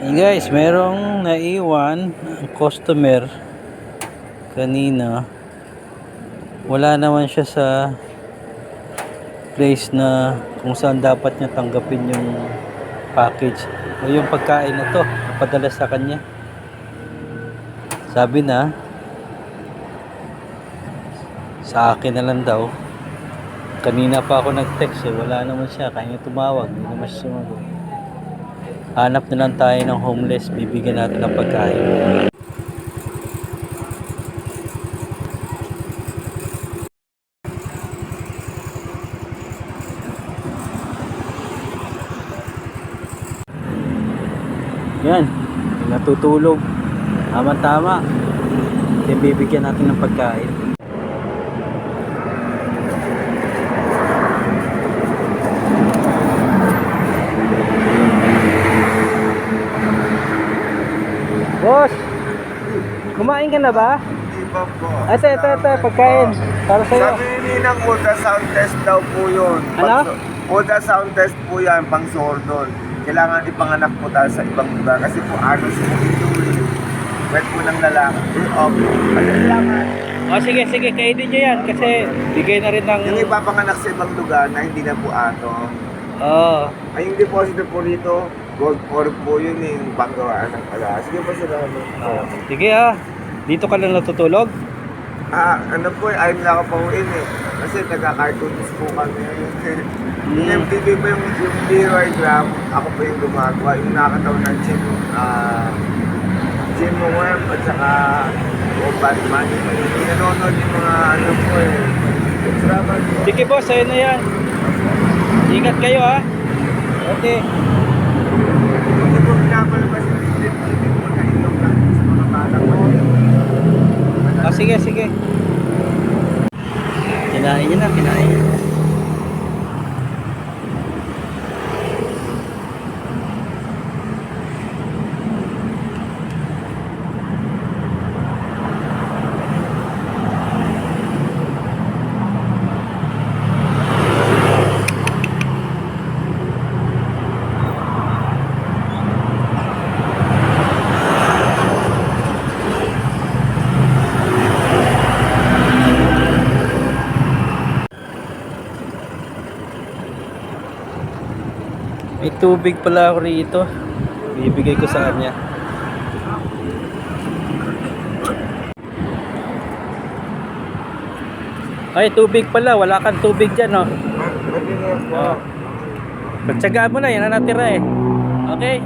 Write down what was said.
Hey guys, merong naiwan ang customer kanina. Wala naman siya sa place na kung saan dapat niya tanggapin yung package o yung pagkain na to napadala sa kanya. Sabi na sa akin na lang daw. Kanina pa ako nag-text wala naman siya, kaya niya tumawag, hindi naman siya sumagot. Hanap na lang tayo ng homeless, bibigyan natin ng pagkain. Yan, natutulog. Tama-tama. Then bibigyan natin ng pagkain. Boss, kumain ka na ba? Hindi pa po. Ito, pagkain. Para sa'yo. Sabi ni Ninang, ultrasound test daw po yun. Ano? Ultrasound test po yan, pang sordon. Kailangan ipanganak po tayo sa ibang lugar. Kasi po, ano po ito eh. Wet po ng lalaki. Okay. Ano kailangan? O sige, kainin nyo yan. Kasi bigay na rin ng... Yung ipapanganak sa ibang lugar na hindi na po ato. Oo. Ay, yung deposito po rito, gold ore po yun eh, yung panggawaan ng pala. Sige po sila. Sige dito ka lang natutulog? Ano po eh, ayaw nila ako pauwiin eh. Kasi nagka-cartoons po kami. Yung MTV po yung Leroy Gram, ako po yung gumagawa. Yung nakataon ng Jim Web at saka Batman. Yung nanonood yung mga ano po eh. Salamat po. Sige boss, sa'yo na yan. Ingat kayo Okay. Hindi po pinapalabas yung TV po na itong lang sa mga bata po. Sige. Kinain nyo na. May tubig pala ako rito. Bibigay ko sa kanya. Ay, tubig pala. Wala kang tubig dyan, oh. Pagtsagaan mo na, yan na natira eh. Okay?